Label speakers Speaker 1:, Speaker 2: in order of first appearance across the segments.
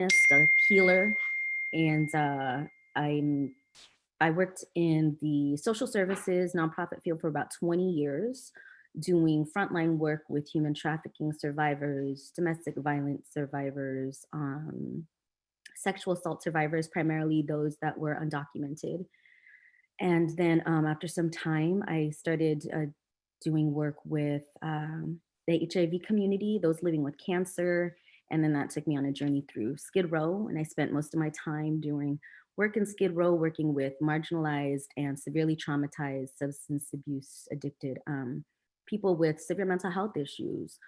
Speaker 1: a healer, and I'm I worked in the social services nonprofit field for about 20 years, doing frontline work with human trafficking survivors, domestic violence survivors, sexual assault survivors, primarily those that were undocumented. And then after some time, I started doing work with the HIV community, those living with cancer. And then that took me on a journey through Skid Row. And I spent most of my time doing work in Skid Row, working with marginalized and severely traumatized, substance abuse addicted people with severe mental health issues.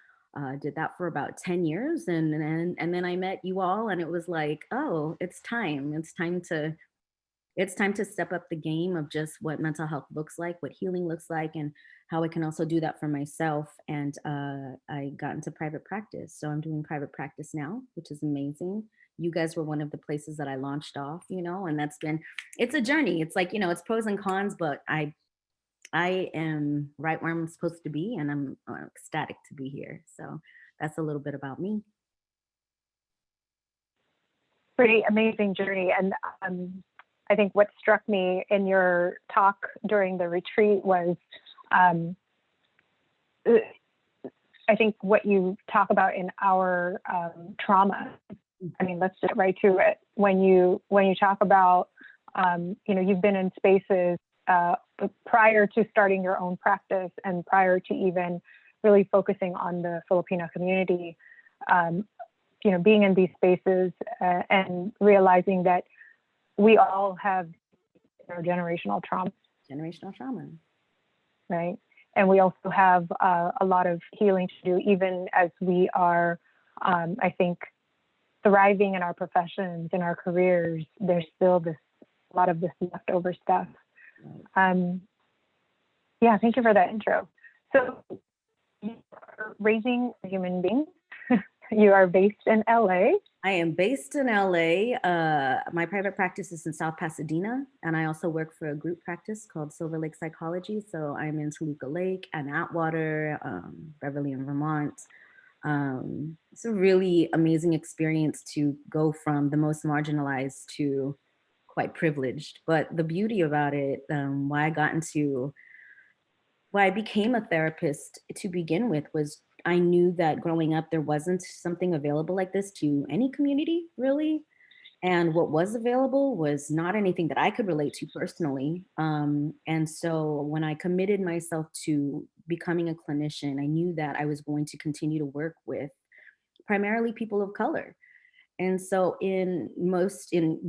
Speaker 1: Did that for about 10 years. And then I met you all, and it was like, oh, it's time. It's time to step up the game of just what mental health looks like, what healing looks like, and how I can also do that for myself. And I got into private practice. So I'm doing private practice now, which is amazing. You guys were one of the places that I launched off, and it's a journey. It's like, it's pros and cons, but I am right where I'm supposed to be, and I'm ecstatic to be here. So that's a little bit about me.
Speaker 2: Pretty amazing journey. And I think what struck me in your talk during the retreat was, I think what you talk about in our trauma. I mean, let's get right to it. When you talk about, you've been in spaces prior to starting your own practice and prior to even really focusing on the Filipino community, being in these spaces and realizing that we all have generational trauma.
Speaker 1: Generational trauma.
Speaker 2: Right. And we also have a lot of healing to do, even as we are, I think, thriving in our professions, in our careers. There's still a lot of this leftover stuff. Yeah, thank you for that intro. So you are raising human beings. You are based in LA.
Speaker 1: I am based in LA. My private practice is in South Pasadena, and I also work for a group practice called Silver Lake Psychology. So I'm in Toluca Lake and Atwater, Beverly and Vermont. It's a really amazing experience to go from the most marginalized to quite privileged. But the beauty about it, why I became a therapist to begin with, was I knew that growing up, there wasn't something available like this to any community, really. And what was available was not anything that I could relate to personally. And so when I committed myself to becoming a clinician, I knew that I was going to continue to work with primarily people of color. And so in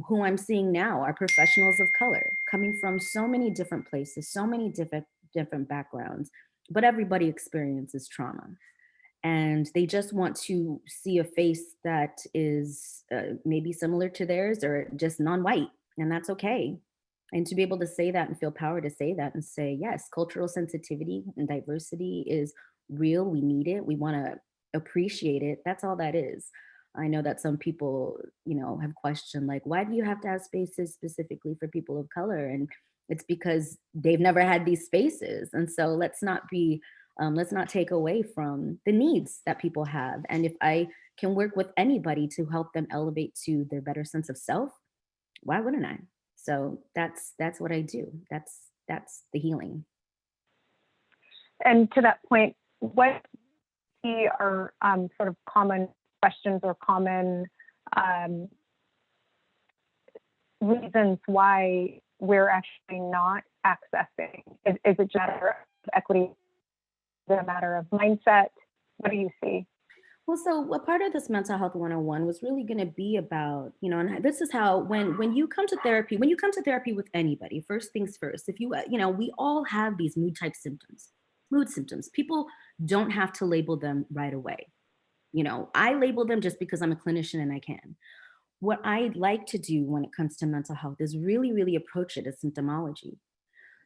Speaker 1: who I'm seeing now are professionals of color coming from so many different places, so many different backgrounds, but everybody experiences trauma. And they just want to see a face that is maybe similar to theirs or just non-white, and that's okay. And to be able to say that and feel power to say that and say, yes, cultural sensitivity and diversity is real. We need it. We want to appreciate it. That's all that is. I know that some people, have questioned, like, why do you have to have spaces specifically for people of color? And it's because they've never had these spaces. And so let's not take away from the needs that people have. And if I can work with anybody to help them elevate to their better sense of self, why wouldn't I? So that's what I do. That's the healing.
Speaker 2: And to that point, what are sort of common questions or common reasons why we're actually not accessing? Is it a matter of equity? Is it a matter of mindset? What do you see?
Speaker 1: Well, so a part of this mental health 101 was really going to be about, and this is how, when you come to therapy with anybody, first things first, if we all have these mood symptoms. People don't have to label them right away. I label them just because I'm a clinician and I can. What I like to do when it comes to mental health is really, really approach it as symptomology.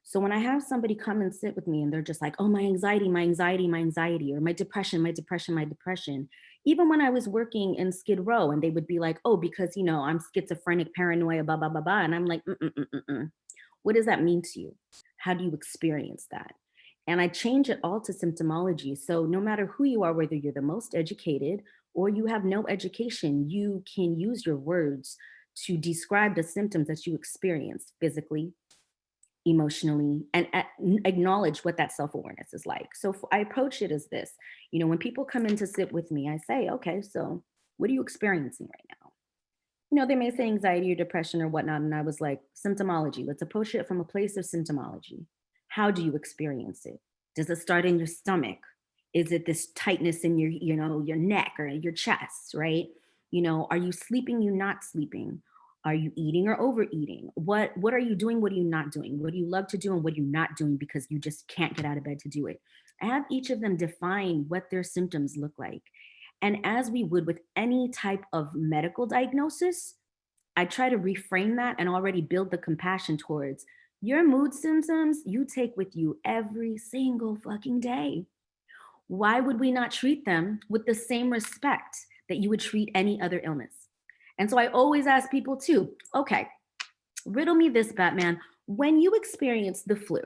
Speaker 1: So when I have somebody come and sit with me and they're just like, oh, my anxiety, or my depression. Even when I was working in Skid Row and they would be like, oh, because, I'm schizophrenic, paranoia, blah, blah, blah, blah. And I'm like, what does that mean to you? How do you experience that? And I change it all to symptomology. So no matter who you are, whether you're the most educated or you have no education, you can use your words to describe the symptoms that you experience physically, emotionally, and acknowledge what that self-awareness is like. So I approach it as this, when people come in to sit with me, I say, okay, so what are you experiencing right now? They may say anxiety or depression or whatnot. And I was like, symptomology, let's approach it from a place of symptomology. How do you experience it? Does it start in your stomach? Is it this tightness in your neck or your chest, right? Are you sleeping, you not sleeping? Are you eating or overeating? What are you doing? What are you not doing? What do you love to do and what are you not doing because you just can't get out of bed to do it? I have each of them define what their symptoms look like. And as we would with any type of medical diagnosis, I try to reframe that and already build the compassion towards your mood symptoms you take with you every single fucking day. Why would we not treat them with the same respect that you would treat any other illness? And so I always ask people too, okay, riddle me this, Batman. When you experience the flu,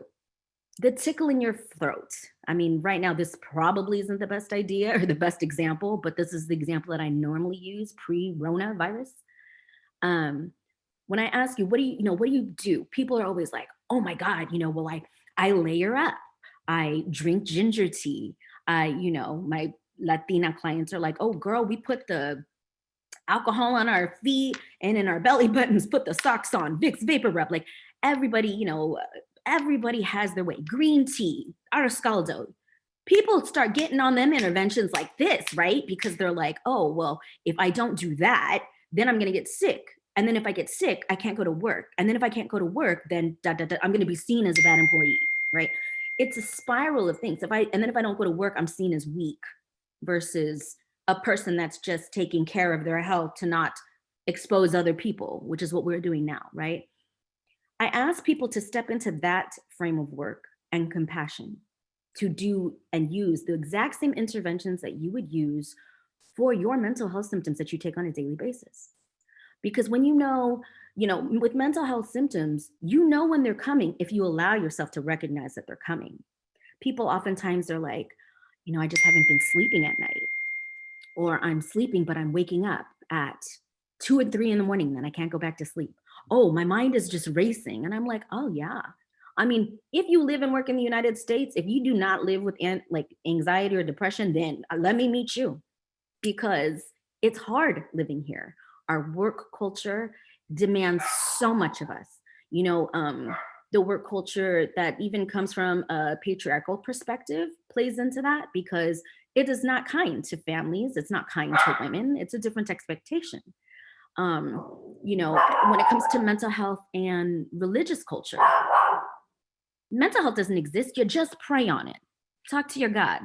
Speaker 1: the tickle in your throat. I mean, right now, this probably isn't the best idea or the best example, but this is the example that I normally use pre-Rona virus. Um, when I ask you, what do you do? People are always like, oh my God, well, I layer up. I drink ginger tea. My Latina clients are like, oh girl, we put the alcohol on our feet and in our belly buttons, put the socks on, Vicks Vapor Rub. Like everybody, everybody has their way. Green tea, Arascaldo. People start getting on them interventions like this, right? Because they're like, oh, well, if I don't do that, then I'm going to get sick. And then if I get sick, I can't go to work. And then if I can't go to work, then I'm going to be seen as a bad employee, right? It's a spiral of things. And then if I don't go to work, I'm seen as weak versus a person that's just taking care of their health to not expose other people, which is what we're doing now, right? I ask people to step into that frame of work and compassion to do and use the exact same interventions that you would use for your mental health symptoms that you take on a daily basis. Because when with mental health symptoms, when they're coming if you allow yourself to recognize that they're coming. People oftentimes are like, I just haven't been sleeping at night, or I'm sleeping, but I'm waking up at 2 and 3 in the morning, then I can't go back to sleep. Oh, my mind is just racing. And I'm like, oh yeah. I mean, if you live and work in the United States, if you do not live with like anxiety or depression, then let me meet you, because it's hard living here. Our work culture demands so much of us. The work culture that even comes from a patriarchal perspective plays into that, because it is not kind to families. It's not kind to women. It's a different expectation. When it comes to mental health and religious culture, mental health doesn't exist. You just pray on it. Talk to your God.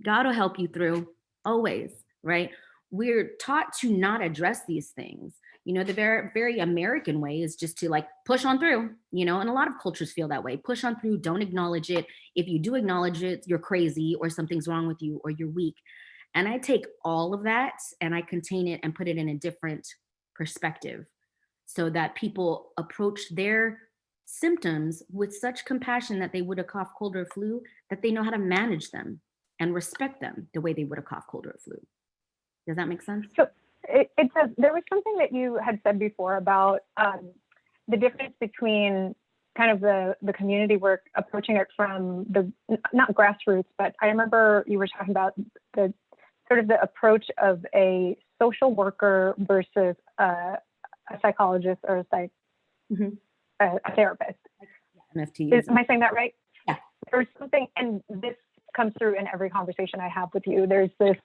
Speaker 1: God will help you through always, right? We're taught to not address these things. The very, very American way is just to like push on through, and a lot of cultures feel that way. Push on through, don't acknowledge it. If you do acknowledge it, you're crazy or something's wrong with you or you're weak. And I take all of that and I contain it and put it in a different perspective so that people approach their symptoms with such compassion that they would a cough, cold, or flu, that they know how to manage them and respect them the way they would a cough, cold, or flu. Does that make sense?
Speaker 2: So it does. There was something that you had said before about the difference between kind of the community work, approaching it from the, not grassroots, but I remember you were talking about the sort of the approach of a social worker versus a psychologist or a therapist.
Speaker 1: MFT.
Speaker 2: Am I saying that right?
Speaker 1: Yeah.
Speaker 2: There's something, and this comes through in every conversation I have with you. There's this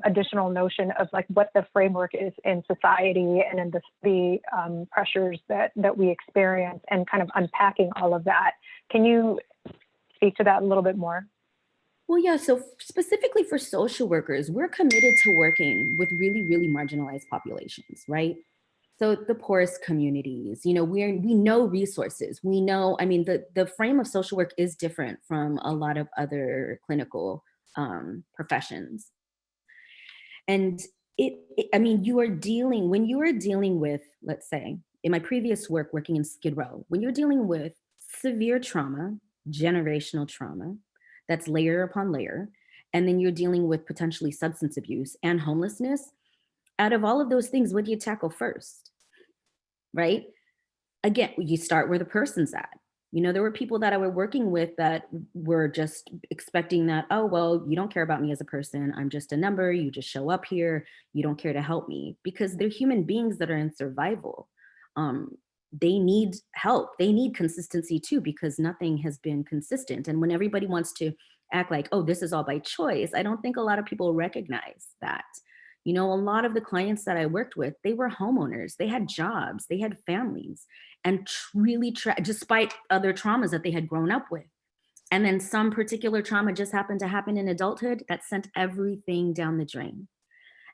Speaker 2: additional notion of like what the framework is in society and in the pressures that we experience, and kind of unpacking all of that. Can you speak to that a little bit more?
Speaker 1: Well, yeah. So specifically for social workers, we're committed to working with really, really marginalized populations, right? So the poorest communities, we know resources. We know, I mean, the frame of social work is different from a lot of other clinical professions. And when you are dealing with, let's say, in my previous work working in Skid Row, when you're dealing with severe trauma, generational trauma, that's layer upon layer, and then you're dealing with potentially substance abuse and homelessness. Out of all of those things, what do you tackle first? Right? Again, you start where the person's at. There were people that I were working with that were just expecting that, oh, well, you don't care about me as a person. I'm just a number. You just show up here. You don't care to help me because they're human beings that are in survival. Um, they need help. They need consistency too because nothing has been consistent. And when everybody wants to act like, oh, this is all by choice, I don't think a lot of people recognize that. A lot of the clients that I worked with, they were homeowners, they had jobs, they had families, and really, despite other traumas that they had grown up with. And then some particular trauma just happened to happen in adulthood that sent everything down the drain.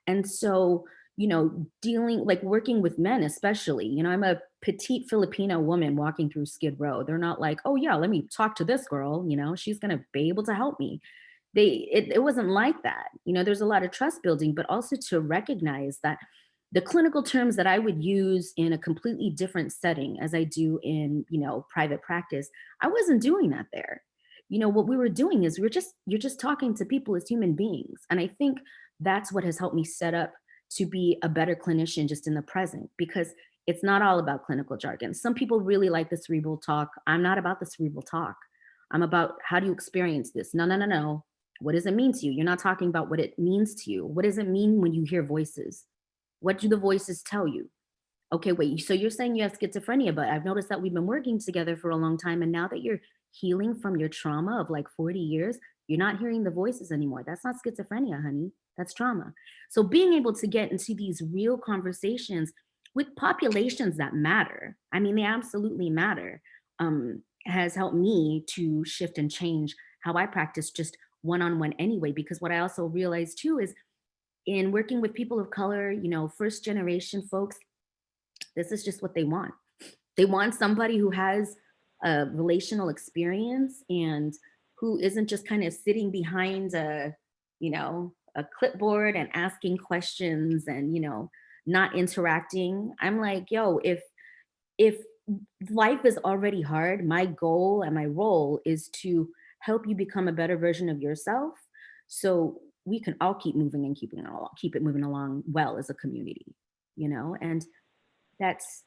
Speaker 1: And so, working with men, especially, I'm a petite Filipino woman walking through Skid Row. They're not like, oh, yeah, let me talk to this girl. She's going to be able to help me. It wasn't like that. There's a lot of trust building, but also to recognize that the clinical terms that I would use in a completely different setting as I do in, private practice, I wasn't doing that there. What we were doing is you're just talking to people as human beings. And I think that's what has helped me set up to be a better clinician just in the present, because it's not all about clinical jargon. Some people really like the cerebral talk. I'm not about the cerebral talk. I'm about, how do you experience this? No, no, no, no. What does it mean to you? You're not talking about what it means to you. What does it mean when you hear voices? What do the voices tell you? Okay, wait, so you're saying you have schizophrenia, but I've noticed that we've been working together for a long time. And now that you're healing from your trauma of like 40 years, you're not hearing the voices anymore. That's not schizophrenia, honey. That's trauma. So being able to get into these real conversations with populations that matter, I mean, they absolutely matter, has helped me to shift and change how I practice just one on one anyway. Because what I also realized too is in working with people of color, first generation folks, this is just what they want. They want somebody who has a relational experience and who isn't just kind of sitting behind a clipboard and asking questions and, not interacting. I'm like, yo, if life is already hard, my goal and my role is to help you become a better version of yourself. So we can all keep moving and keep it moving along well as a community, and that's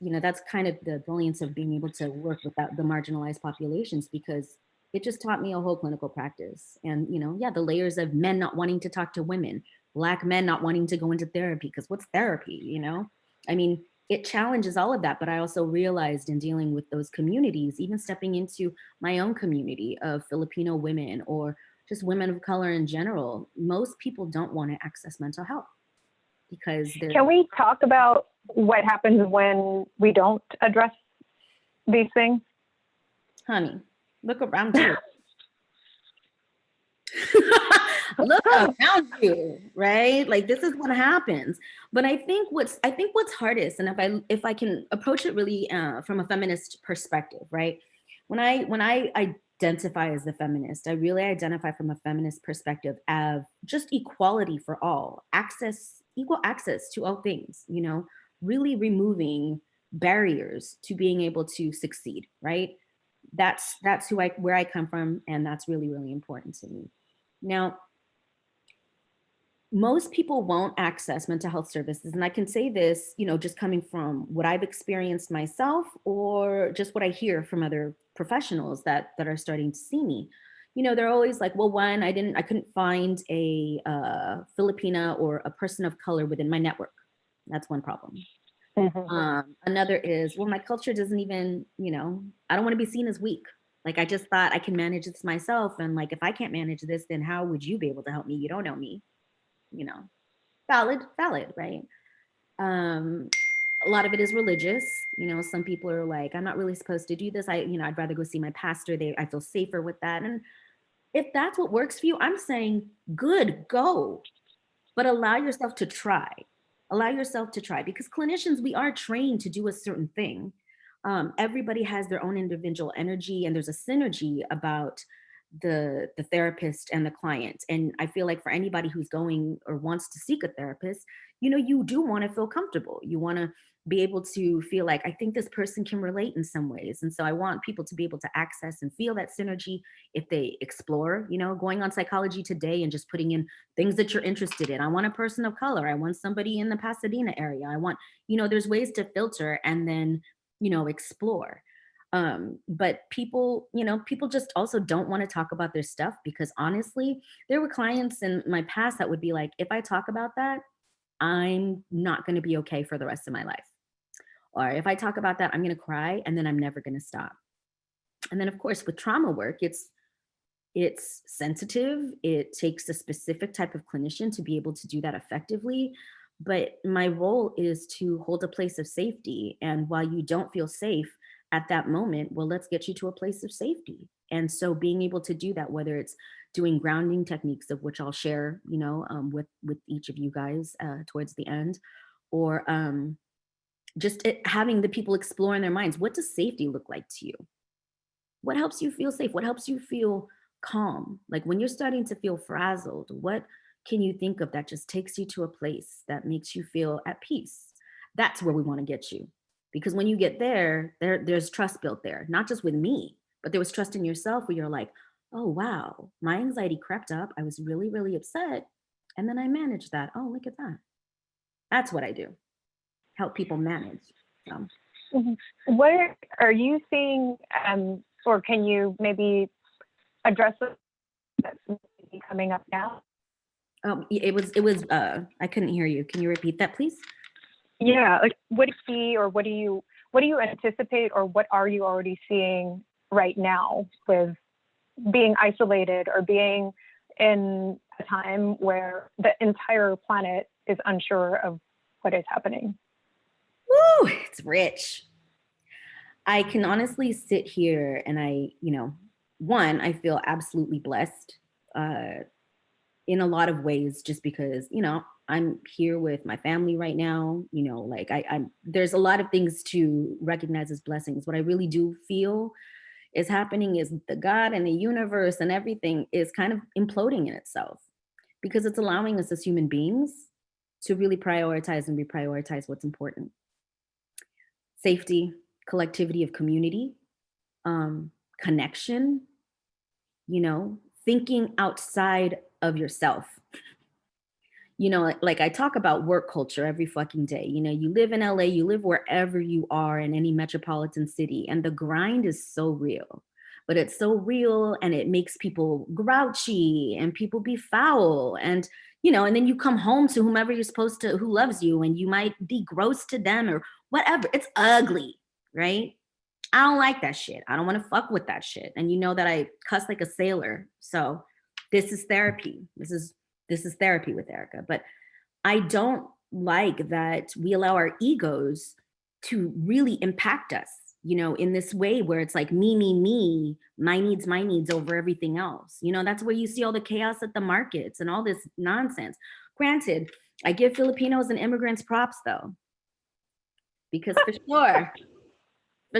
Speaker 1: kind of the brilliance of being able to work with the marginalized populations, because it just taught me a whole clinical practice. And yeah, the layers of men not wanting to talk to women, Black men not wanting to go into therapy, because what's therapy? I mean, it challenges all of that. But I also realized in dealing with those communities, even stepping into my own community of Filipino women or just women of color in general, most people don't want to access mental health because they're.
Speaker 2: Can we talk about what happens when we don't address these things?
Speaker 1: Honey, look around you. Look around you, right? Like, this is what happens. But I think what's hardest, and if I can approach it really from a feminist perspective, right? When I identify as a feminist, I really identify from a feminist perspective of just equality for all, equal access to all things, really removing barriers to being able to succeed, right? That's where I come from, and that's really, really important to me. Now, most people won't access mental health services. And I can say this, just coming from what I've experienced myself or just what I hear from other professionals that are starting to see me. They're always like, well, one, I couldn't find a Filipina or a person of color within my network. That's one problem. Another is, well, my culture doesn't even, I don't want to be seen as weak. Like, I just thought I can manage this myself. And like, if I can't manage this, then how would you be able to help me? You don't know me. Valid, right? A lot of it is religious. Some people are like, I'm not really supposed to do this. I'd rather go see my pastor. I feel safer with that. And if that's what works for you, I'm saying, good, go. But allow yourself to try. Allow yourself to try, because clinicians, we are trained to do a certain thing. Everybody has their own individual energy, and there's a synergy about the therapist and the client. And I feel like for anybody who's going or wants to seek a therapist, you do want to feel comfortable. You want to be able to feel like, I think this person can relate in some ways. And so I want people to be able to access and feel that synergy if they explore, going on Psychology Today and just putting in things that you're interested in. I want a person of color. I want somebody in the Pasadena area. I want, there's ways to filter and then, explore. But people just also don't want to talk about their stuff because honestly, there were clients in my past that would be like, if I talk about that, I'm not going to be okay for the rest of my life. Or if I talk about that, I'm going to cry and then I'm never going to stop. And then of course with trauma work, it's sensitive. It takes a specific type of clinician to be able to do that effectively. But my role is to hold a place of safety. And while you don't feel safe at that moment, well, let's get you to a place of safety. And so being able to do that, whether it's doing grounding techniques, of which I'll share, with each of you guys towards the end, or just having the people explore in their minds, what does safety look like to you? What helps you feel safe? What helps you feel calm? Like when you're starting to feel frazzled, what can you think of that just takes you to a place that makes you feel at peace? That's where we want to get you. Because when you get there's trust built there, not just with me, but there was trust in yourself where you're like, oh, wow, my anxiety crept up. I was really, really upset. And then I managed that. Oh, look at that. That's what I do. Help people manage. So.
Speaker 2: What are you seeing, or can you maybe address that's coming up now?
Speaker 1: It was I couldn't hear you. Can you repeat that, please?
Speaker 2: Yeah, like what do you see, or what do you anticipate, or what are you already seeing right now with being isolated or being in a time where the entire planet is unsure of what is happening?
Speaker 1: Woo, it's rich. I can honestly sit here and I feel absolutely blessed in a lot of ways, just because, I'm here with my family right now. Like I'm there's a lot of things to recognize as blessings. What I really do feel is happening is the God and the universe and everything is kind of imploding in itself because it's allowing us as human beings to really prioritize and reprioritize what's important. Safety, collectivity of community, connection, thinking outside of yourself. Like I talk about work culture every fucking day. You live in LA, you live wherever you are in any metropolitan city, and the grind is so real. But it's so real and it makes people grouchy and people be foul. And, and then you come home to whomever you're supposed to, who loves you, and you might be gross to them or whatever. It's ugly, right? I don't like that shit. I don't want to fuck with that shit. And you know that I cuss like a sailor. So this is therapy. This is therapy with Erica. But I don't like that we allow our egos to really impact us, in this way where it's like me, my needs over everything else. That's where you see all the chaos at the markets and all this nonsense. Granted, I give Filipinos and immigrants props though, because for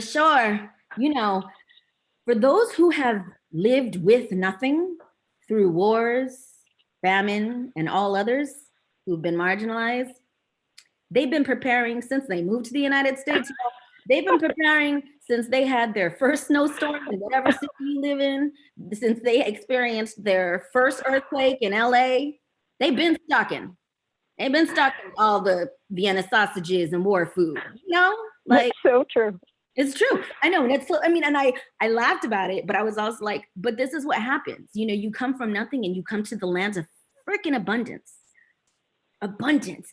Speaker 1: sure, for those who have lived with nothing through wars, famine, and all others who've been marginalized, they've been preparing since they moved to the United States. They've been preparing since they had their first snowstorm in whatever city you live in, since they experienced their first earthquake in LA. They've been stocking. They've been stocking all the Vienna sausages and war food. Like
Speaker 2: that's so true.
Speaker 1: It's true. I know. And I laughed about it, but I was also like, but this is what happens. You come from nothing and you come to the lands of freaking abundance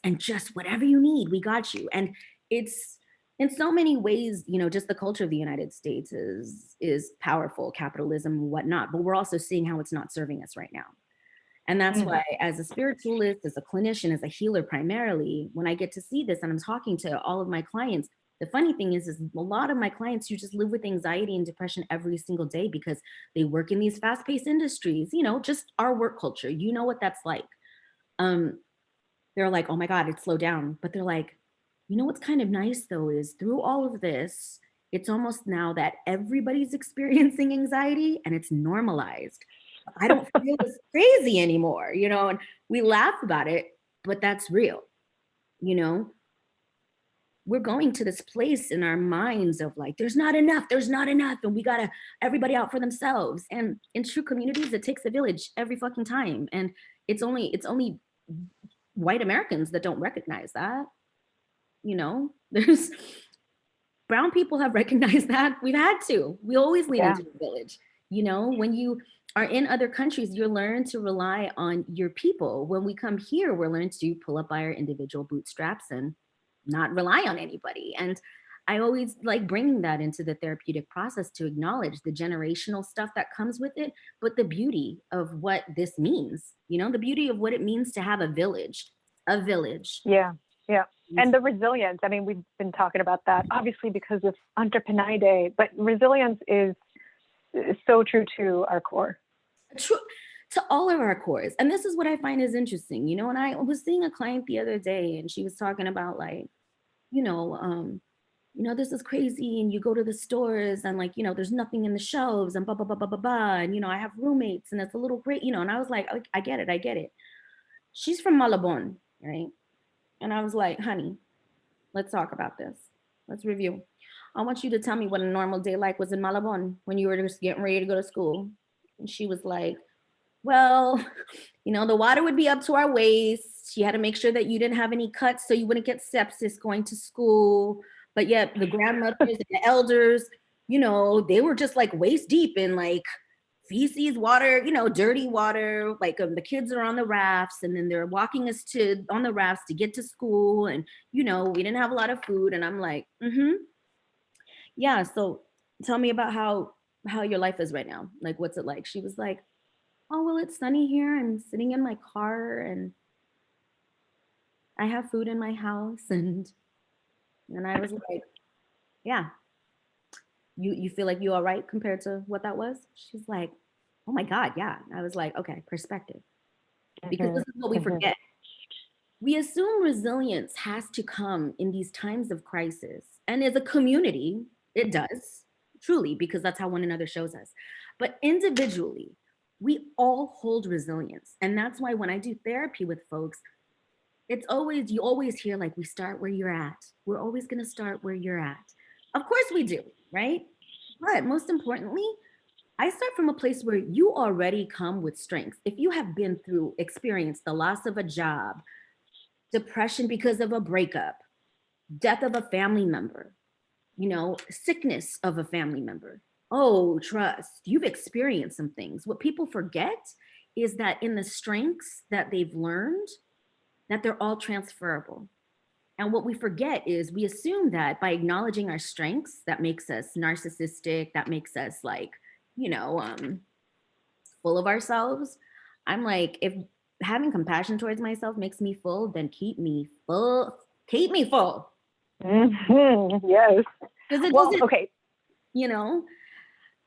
Speaker 1: and just whatever you need, we got you. And it's in so many ways, just the culture of the United States is powerful, capitalism, whatnot, but we're also seeing how it's not serving us right now. And that's why as a spiritualist, as a clinician, as a healer, primarily, when I get to see this and I'm talking to all of my clients, the funny thing is a lot of my clients who just live with anxiety and depression every single day because they work in these fast-paced industries, just our work culture, what that's like. They're like, oh my God, it's slowed down. But they're like, what's kind of nice though is through all of this, it's almost now that everybody's experiencing anxiety and it's normalized. I don't feel as crazy anymore, and we laugh about it, but that's real, we're going to this place in our minds of like, there's not enough, and we gotta everybody out for themselves. And in true communities, it takes a village every fucking time. And it's only white Americans that don't recognize that. There's brown people have recognized that. We've had to. We always lean
Speaker 2: Yeah.
Speaker 1: into the village. When you are in other countries, you learn to rely on your people. When we come here, we're learning to pull up by our individual bootstraps and not rely on anybody. And I always like bringing that into the therapeutic process to acknowledge the generational stuff that comes with it, but the beauty of what this means, the beauty of what it means to have a village, a village.
Speaker 2: Yeah. Yeah. And the resilience. I mean, we've been talking about that obviously because of Entrepinay Day, but resilience is so true to our core.
Speaker 1: True to all of our cores. And this is what I find is interesting. And I was seeing a client the other day and she was talking about like, you know, um, this is crazy. And you go to the stores and like, there's nothing in the shelves and blah, blah, blah, blah, blah, blah. And, I have roommates and it's a little great, and I was like, I get it. I get it. She's from Malabon, right? And I was like, honey, let's talk about this. Let's review. I want you to tell me what a normal day like was in Malabon when you were just getting ready to go to school. And she was like, well, the water would be up to our waist. She had to make sure that you didn't have any cuts so you wouldn't get sepsis going to school. But yet the grandmothers and the elders, they were just like waist deep in like feces, water, dirty water. Like the kids are on the rafts and then they're walking us on the rafts to get to school. And, we didn't have a lot of food. And I'm like, yeah. So tell me about how your life is right now. Like, what's it like? She was like, oh, well, it's sunny here. I'm sitting in my car and I have food in my house. And I was like, yeah, you feel like you all right compared to what that was? She's like, oh my God, yeah. I was like, okay, perspective. Because this is what we forget. We assume resilience has to come in these times of crisis. And as a community, it does, truly, because that's how one another shows us. But individually, we all hold resilience. And that's why when I do therapy with folks, you always hear like, we start where you're at. We're always going to start where you're at. Of course we do, right? But most importantly, I start from a place where you already come with strengths. If you have been through, experienced the loss of a job, depression because of a breakup, death of a family member, sickness of a family member. Oh, trust, you've experienced some things. What people forget is that in the strengths that they've learned, that they're all transferable. And what we forget is we assume that by acknowledging our strengths, that makes us narcissistic, that makes us like, full of ourselves. I'm like, if having compassion towards myself makes me full, then keep me full. Keep me full.
Speaker 2: Mm-hmm. Yes.
Speaker 1: Because it
Speaker 2: well,
Speaker 1: doesn't,
Speaker 2: okay.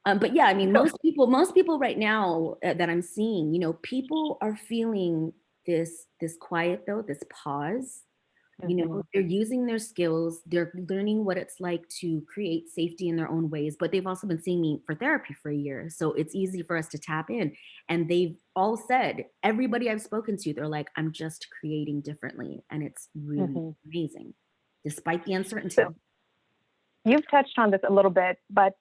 Speaker 1: But yeah, I mean, most people right now that I'm seeing, people are feeling this quiet though, this pause. They're using their skills, they're learning what it's like to create safety in their own ways, but they've also been seeing me for therapy for a year. So it's easy for us to tap in. And they've all said, everybody I've spoken to, they're like, I'm just creating differently. And it's really amazing, despite the uncertainty.
Speaker 2: So, you've touched on this a little bit, but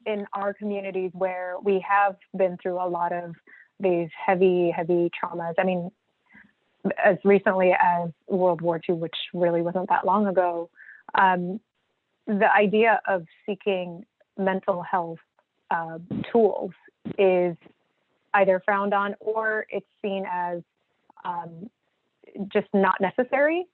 Speaker 2: in our communities where we have been through a lot of these heavy traumas, I mean, as recently as World War II, which really wasn't that long ago, the idea of seeking mental health tools is either frowned on or it's seen as just not necessary,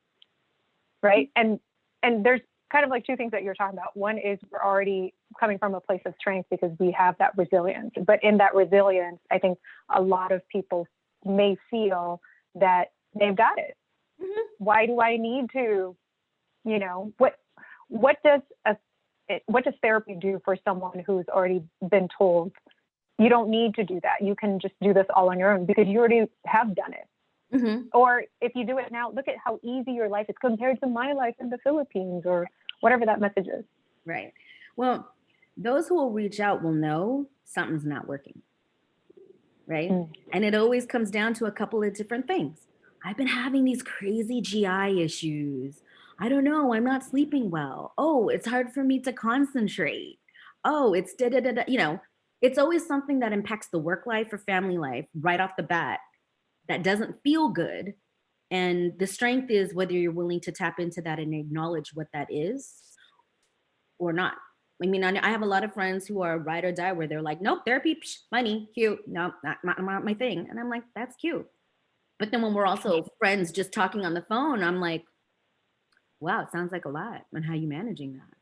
Speaker 2: right? And there's kind of like two things that you're talking about. One is we're already coming from a place of strength because we have that resilience. But in that resilience, I think a lot of people may feel that they've got it. Why do I need to, what does therapy do for someone who's already been told you don't need to do that? You can just do this all on your own because you already have done it. Or if you do it now, look at how easy your life is compared to my life in the Philippines, or whatever that message is.
Speaker 1: Right. Well, those who will reach out will know something's not working. Right. And it always comes down to a couple of different things. I've been having these crazy GI issues. I don't know, I'm not sleeping well. Oh, it's hard for me to concentrate. Oh, it's da da da da. It's always something that impacts the work life or family life right off the bat that doesn't feel good. And the strength is whether you're willing to tap into that and acknowledge what that is or not. I mean, I have a lot of friends who are ride or die where they're like, nope, therapy, psh, money, cute. No, not my thing. And I'm like, that's cute. But then when we're also friends just talking on the phone, I'm like, wow, it sounds like a lot. And how you managing that?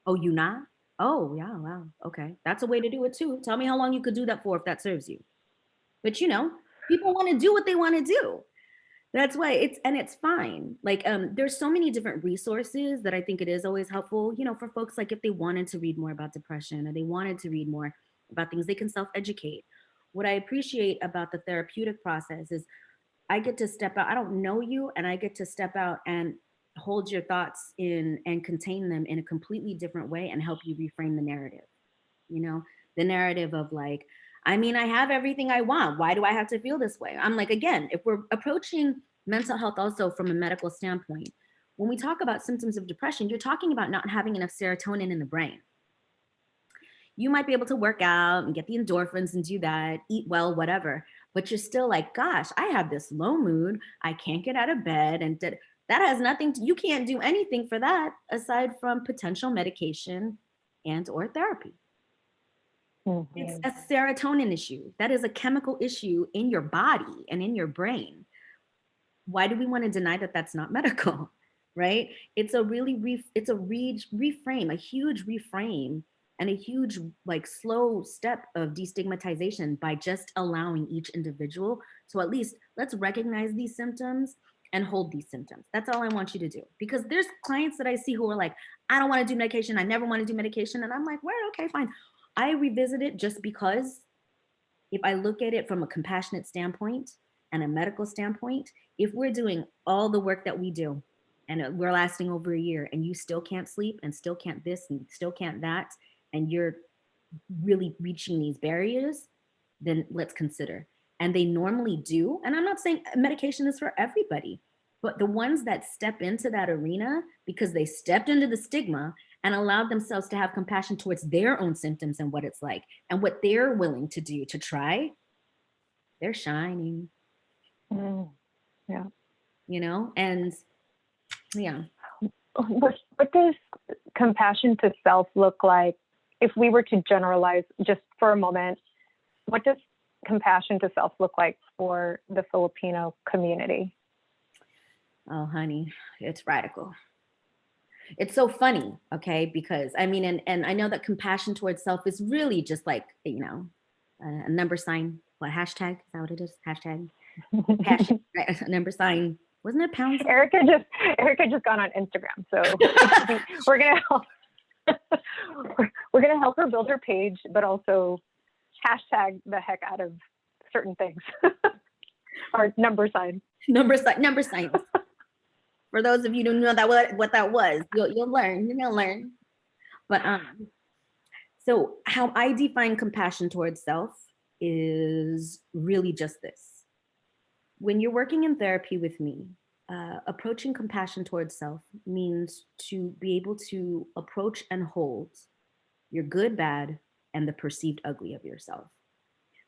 Speaker 1: Oh, you not? Oh, yeah, wow. Okay. That's a way to do it too. Tell me how long you could do that for if that serves you. But people want to do what they want to do. That's why it's fine. Like there's so many different resources that I think it is always helpful, for folks like if they wanted to read more about depression or they wanted to read more about things, they can self-educate. What I appreciate about the therapeutic process is I get to step out. I don't know you, and I get to step out and hold your thoughts in and contain them in a completely different way and help you reframe the narrative. You know, the narrative of like, I mean, I have everything I want. Why do I have to feel this way? I'm like, again, if we're approaching mental health also from a medical standpoint, when we talk about symptoms of depression, you're talking about not having enough serotonin in the brain. You might be able to work out and get the endorphins and do that, eat well, whatever. But you're still like, gosh, I have this low mood. I can't get out of bed. And that has nothing you can't do anything for that aside from potential medication and or therapy. It's
Speaker 2: Mm-hmm.
Speaker 1: a serotonin issue. That is a chemical issue in your body and in your brain. Why do we want to deny that that's not medical? Right? It's a really reframe, a huge reframe and a huge like slow step of destigmatization by just allowing each individual. So at least let's recognize these symptoms and hold these symptoms. That's all I want you to do. Because there's clients that I see who are like, I don't want to do medication. I never want to do medication. And I'm like, well, okay, fine. I revisit it just because if I look at it from a compassionate standpoint and a medical standpoint, if we're doing all the work that we do and we're lasting over a year and you still can't sleep and still can't this and still can't that, and you're really reaching these barriers, then let's consider. And they normally do. And I'm not saying medication is for everybody, but the ones that step into that arena because they stepped into the stigma and allowed themselves to have compassion towards their own symptoms and what it's like and what they're willing to do to try, they're shining.
Speaker 2: Mm. Yeah.
Speaker 1: And yeah.
Speaker 2: What does compassion to self look like if we were to generalize just for a moment? What does compassion to self look like for the Filipino community?
Speaker 1: Oh, honey, it's radical. It's so funny, okay? Because I mean, and I know that compassion towards self is really just like, a number sign. What hashtag? Is that what it is? Hashtag. Hashtag, right? A number sign. Wasn't it pounds?
Speaker 2: Erica just got on Instagram, so we're gonna help. We're gonna help her build her page, but also hashtag the heck out of certain things. Or number sign.
Speaker 1: Number signs. For those of you who know what that was, you'll learn. You're gonna learn. But so how I define compassion towards self is really just this. When you're working in therapy with me, approaching compassion towards self means to be able to approach and hold your good, bad, and the perceived ugly of yourself.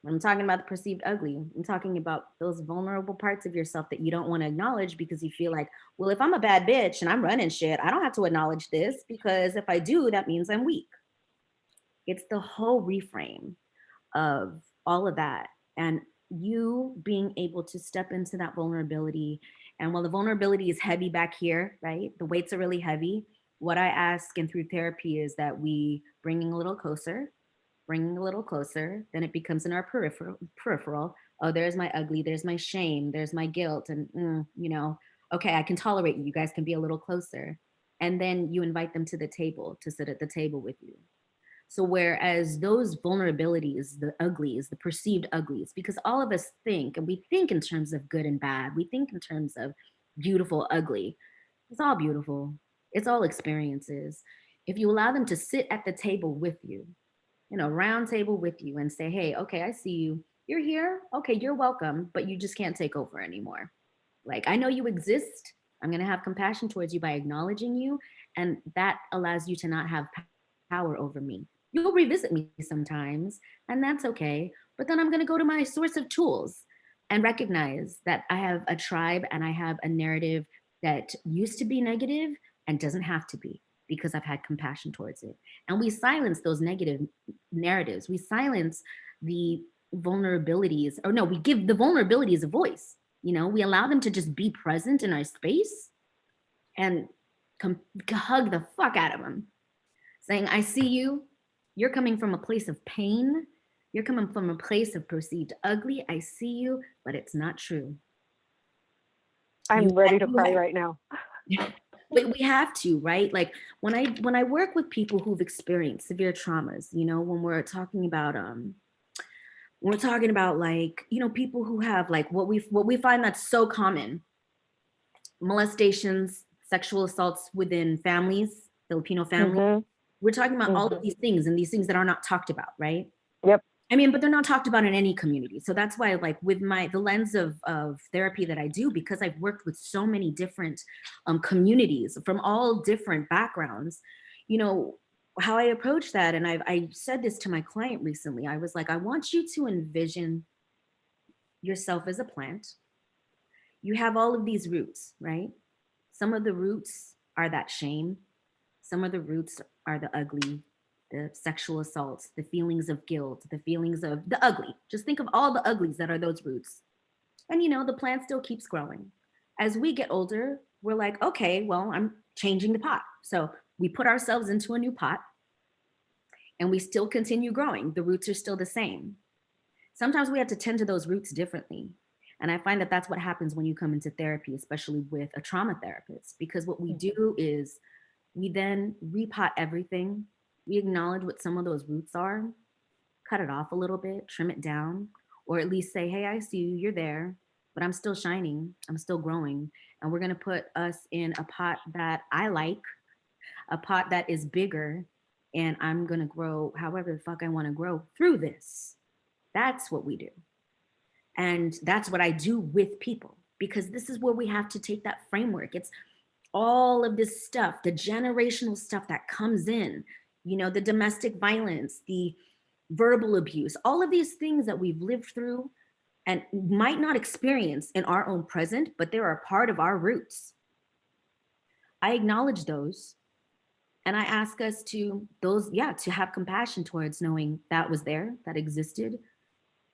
Speaker 1: When I'm talking about the perceived ugly, I'm talking about those vulnerable parts of yourself that you don't want to acknowledge because you feel like, well, if I'm a bad bitch and I'm running shit, I don't have to acknowledge this because if I do, that means I'm weak. It's the whole reframe of all of that. And you being able to step into that vulnerability. And while the vulnerability is heavy back here, right? The weights are really heavy. What I ask and through therapy is that we bringing a little closer, then it becomes in our peripheral. Oh, there's my ugly, there's my shame, there's my guilt. And, okay, I can tolerate you. You guys can be a little closer. And then you invite them to the table to sit at the table with you. So whereas those vulnerabilities, the uglies, the perceived uglies, because all of us think, and we think in terms of good and bad, we think in terms of beautiful, ugly. It's all beautiful. It's all experiences. If you allow them to sit at the table with you, round table with you and say, hey, okay, I see you. You're here. Okay, you're welcome, but you just can't take over anymore. Like, I know you exist. I'm going to have compassion towards you by acknowledging you. And that allows you to not have power over me. You'll revisit me sometimes, and that's okay. But then I'm going to go to my source of tools and recognize that I have a tribe and I have a narrative that used to be negative and doesn't have to be, because I've had compassion towards it. And we silence those negative narratives. We silence the vulnerabilities, or no, we give the vulnerabilities a voice. You know, we allow them to just be present in our space and hug the fuck out of them, saying, I see you. You're coming from a place of pain. You're coming from a place of perceived ugly. I see you, but it's not true.
Speaker 2: I'm ready to cry right now.
Speaker 1: But we have to, right? Like when I work with people who've experienced severe traumas, you know, when we're talking about like, you know, people who have like what we find that's so common: molestations, sexual assaults within families, Filipino families.
Speaker 2: Mm-hmm.
Speaker 1: We're talking about all of these things, and these things that are not talked about, right?
Speaker 2: Yep.
Speaker 1: I mean, but they're not talked about in any community. So that's why, like, with the lens of therapy that I do, because I've worked with so many different communities from all different backgrounds, you know, how I approach that. And I said this to my client recently. I was like, I want you to envision yourself as a plant. You have all of these roots, right? Some of the roots are that shame. Some of the roots are the ugly, the sexual assaults, the feelings of guilt, the feelings of the ugly. Just think of all the uglies that are those roots. And you know, the plant still keeps growing. As we get older, we're like, okay, well, I'm changing the pot. So we put ourselves into a new pot and we still continue growing. The roots are still the same. Sometimes we have to tend to those roots differently. And I find that that's what happens when you come into therapy, especially with a trauma therapist, because what we do is we then repot everything. We acknowledge what some of those roots are, cut it off a little bit, trim it down, or at least say, hey, I see you, you're there, but I'm still shining, I'm still growing. And we're gonna put us in a pot that I like, a pot that is bigger, and I'm gonna grow however the fuck I wanna grow through this. That's what we do. And that's what I do with people, because this is where we have to take that framework. It's all of this stuff, the generational stuff that comes in, you know, the domestic violence, the verbal abuse, all of these things that we've lived through and might not experience in our own present, but they're a part of our roots. I acknowledge those, and I ask us to have compassion towards knowing that was there, that existed,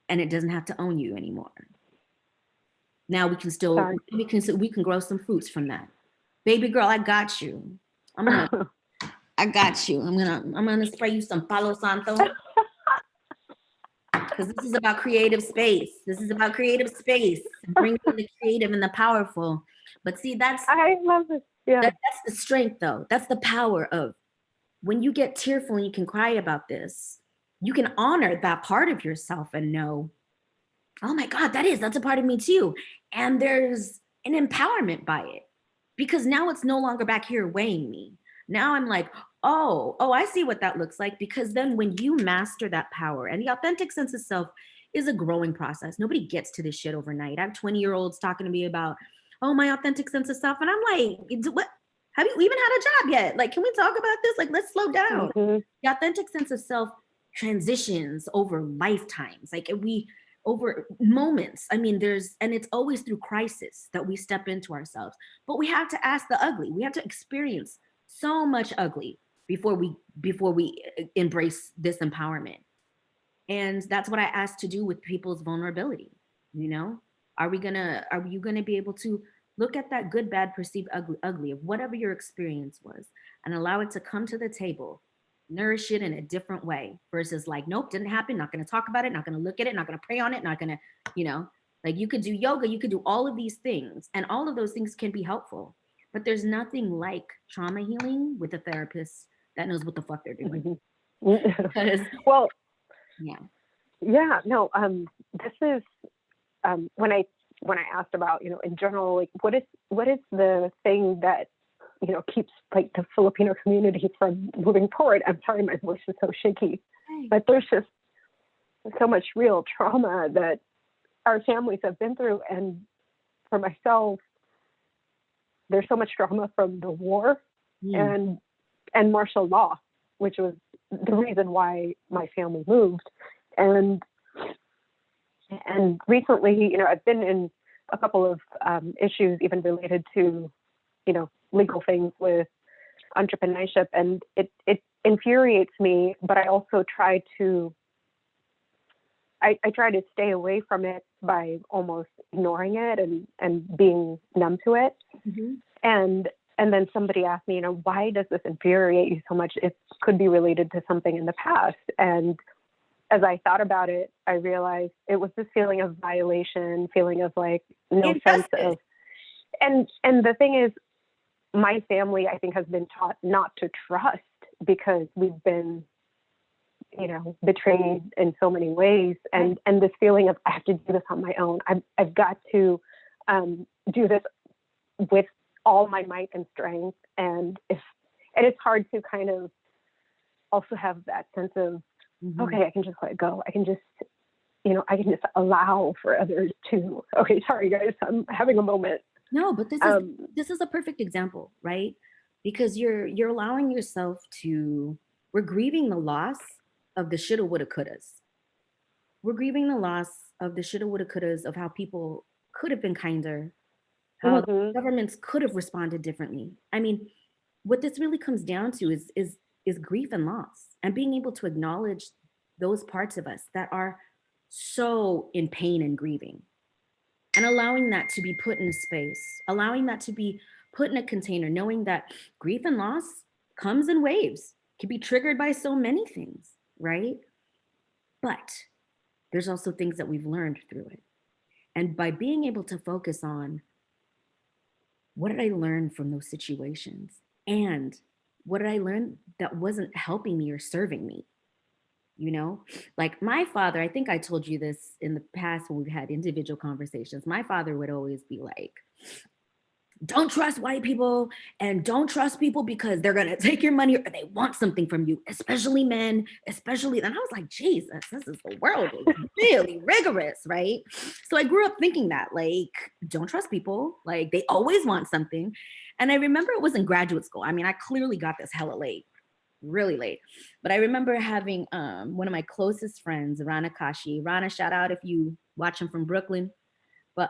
Speaker 1: and it doesn't have to own you anymore. Now we can grow some fruits from that. Baby girl, I got you. I got you. I'm gonna spray you some Palo Santo, because this is about creative space. This is about creative space, bringing the creative and the powerful. But see,
Speaker 2: I love it. Yeah.
Speaker 1: That's the strength, though. That's the power of when you get tearful and you can cry about this. You can honor that part of yourself and know, oh my God, that's a part of me too. And there's an empowerment by it, because now it's no longer back here weighing me. Now I'm like, oh, I see what that looks like. Because then when you master that power, and the authentic sense of self is a growing process. Nobody gets to this shit overnight. I have 20-year-olds talking to me about, oh, my authentic sense of self. And I'm like, what? Have you even had a job yet? Like, can we talk about this? Like, let's slow down.
Speaker 2: Mm-hmm.
Speaker 1: The authentic sense of self transitions over lifetimes. Like over moments. I mean, and it's always through crisis that we step into ourselves. But we have to ask the ugly. We have to experience so much ugly before we embrace this empowerment. And that's what I ask to do with people's vulnerability. You know, are you gonna be able to look at that good, bad, perceived ugly of whatever your experience was, and allow it to come to the table, nourish it in a different way, versus like, nope, didn't happen, not going to talk about it, not going to look at it, not going to pray on it, not going to, you know, like, you could do yoga, you could do all of these things, and all of those things can be helpful, but there's nothing like trauma healing with a therapist that knows what the fuck they're doing.
Speaker 2: Mm-hmm. Well, no, this is when I asked about, you know, in general, like, what is the thing that, you know, keeps like the Filipino community from moving forward? I'm sorry, my voice is so shaky, but there's just so much real trauma that our families have been through. And for myself, there's so much trauma from the war
Speaker 1: Mm.
Speaker 2: and martial law, which was the reason why my family moved. And recently, you know, I've been in a couple of issues even related to, you know, legal things with entrepreneurship, and it infuriates me, but I also try to try to stay away from it by almost ignoring it and being numb to it.
Speaker 1: Mm-hmm.
Speaker 2: And then somebody asked me, you know, why does this infuriate you so much? It could be related to something in the past. And as I thought about it, I realized it was this feeling of violation, feeling of like no sense of, and the thing is, my family, I think, has been taught not to trust because we've been, you know, betrayed in so many ways. And this feeling of I have to do this on my own. I've got to do this with all my might and strength. And it's hard to kind of also have that sense of,
Speaker 1: Mm-hmm.
Speaker 2: okay, I can just let go. I can just, you know, I can just allow for others to, okay, sorry guys, I'm having a moment.
Speaker 1: No, but this is a perfect example, right? Because you're allowing yourself to, we're grieving the loss of the shoulda, woulda, couldas. We're grieving the loss of the shoulda, woulda, couldas, of how people could have been kinder, how
Speaker 2: Mm-hmm.
Speaker 1: governments could have responded differently. I mean, what this really comes down to is grief and loss, and being able to acknowledge those parts of us that are so in pain and grieving, and allowing that to be put in a space, allowing that to be put in a container, knowing that grief and loss comes in waves, can be triggered by so many things, right? But there's also things that we've learned through it. And by being able to focus on what did I learn from those situations? And what did I learn that wasn't helping me or serving me? You know, like my father, I think I told you this in the past when we've had individual conversations. My father would always be like, don't trust white people, and don't trust people because they're going to take your money or they want something from you, especially men, especially. And I was like, Jesus, this is, the world is really rigorous, right? So I grew up thinking that, like, don't trust people, like they always want something. And I remember it was in graduate school. I mean, I clearly got this hella late, really late. But I remember having one of my closest friends, Rana Kashi. Rana, shout out if you watch him from Brooklyn. But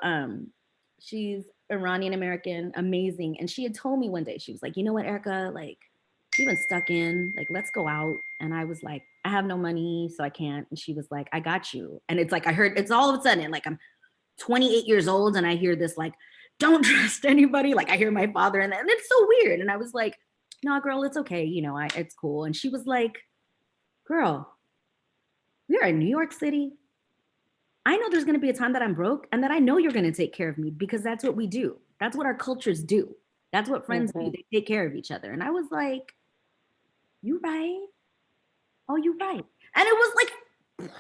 Speaker 1: she's Iranian American, amazing. And she had told me one day, she was like, you know what, Erica, like, you've been stuck in, like, let's go out. And I was like, I have no money, so I can't. And she was like, I got you. And it's like, I heard, it's all of a sudden, like, I'm 28 years old and I hear this, like, don't trust anybody. Like, I hear my father, and it's so weird. And I was like, no, girl, it's okay. You know, it's cool. And she was like, girl, we are in New York City. I know there's going to be a time that I'm broke, and that I know you're going to take care of me, because that's what we do. That's what our cultures do. That's what friends do.
Speaker 2: Mm-hmm.
Speaker 1: They take care of each other. And I was like, you right. Oh, you right. And it was like,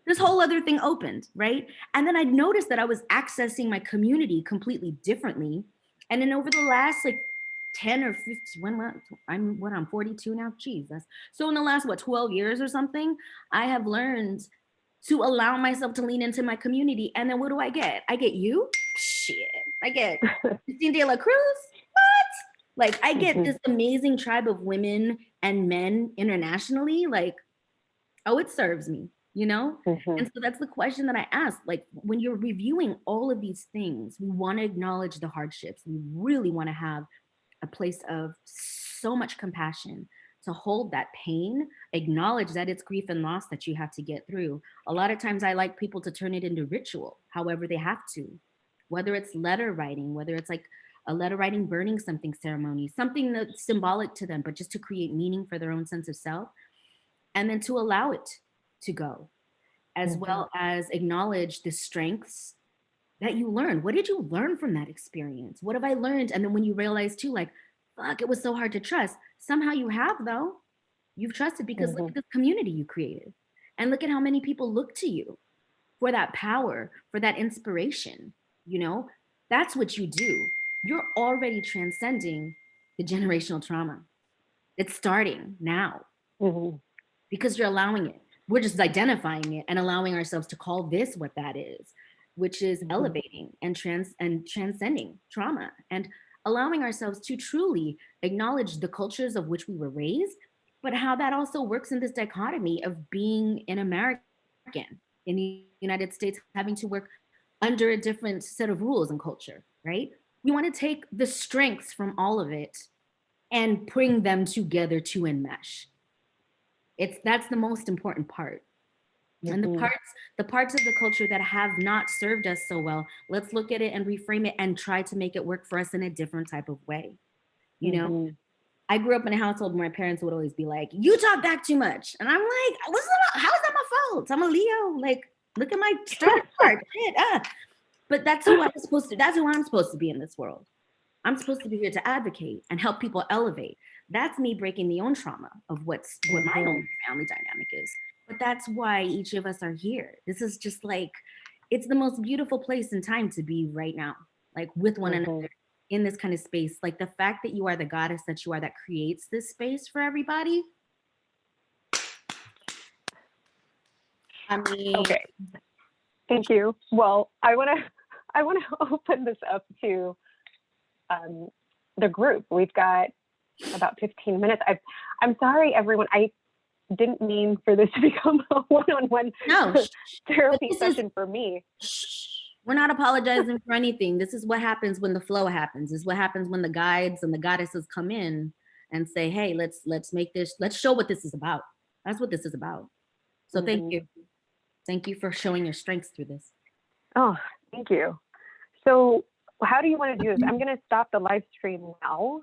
Speaker 1: this whole other thing opened, right? And then I noticed that I was accessing my community completely differently. And then over the last like 10 or 15, I'm 42 now, Jesus. So in the last, 12 years or something, I have learned to allow myself to lean into my community. And then what do I get? I get you? Shit. I get Christine De La Cruz? What? Like, I get this amazing tribe of women and men internationally. Like, oh, it serves me, you know?
Speaker 2: Mm-hmm.
Speaker 1: And so that's the question that I ask. Like, when you're reviewing all of these things, we want to acknowledge the hardships. We really want to have a place of so much compassion to hold that pain, acknowledge that it's grief and loss that you have to get through. A lot of times I like people to turn it into ritual, however they have to, whether it's letter writing, whether it's like a letter writing, burning something ceremony, something that's symbolic to them, but just to create meaning for their own sense of self. And then to allow it to go, as well as acknowledge the strengths that you learn. What did you learn from that experience? What have I learned? And then when you realize too, like, fuck, it was so hard to trust. Somehow you have, though. You've trusted because look at this community you created. And look at how many people look to you for that power, for that inspiration. You know, that's what you do. You're already transcending the generational trauma. It's starting now because you're allowing it. We're just identifying it and allowing ourselves to call this what that is, which is elevating and transcending trauma. And allowing ourselves to truly acknowledge the cultures of which we were raised, but how that also works in this dichotomy of being an American in the United States, having to work under a different set of rules and culture, right? We want to take the strengths from all of it and bring them together to enmesh. That's the most important part. And the parts of the culture that have not served us so well, let's look at it and reframe it and try to make it work for us in a different type of way. You know, I grew up in a household where my parents would always be like, "You talk back too much," and I'm like, how is that my fault? I'm a Leo. Like, look at my start chart. Shit, But that's who I'm supposed to. That's who I'm supposed to be in this world. I'm supposed to be here to advocate and help people elevate. That's me breaking the own trauma of what my own family dynamic is. But that's why each of us are here. This is just like, it's the most beautiful place and time to be right now, like with one another in this kind of space. Like the fact that you are the goddess that you are that creates this space for everybody. I mean,
Speaker 2: okay, thank you. Well, I want to open this up to the group. We've got about 15 minutes. I'm sorry, everyone. I didn't mean for this to become a one-on-one therapy session for me.
Speaker 1: We're not apologizing for anything. This is what happens when the flow happens. This is what happens when the guides and the goddesses come in and say, "Hey, let's make this. Let's show what this is about." That's what this is about. So thank you. Thank you for showing your strengths through this.
Speaker 2: Oh, thank you. So how do you want to do this? I'm going to stop the live stream now.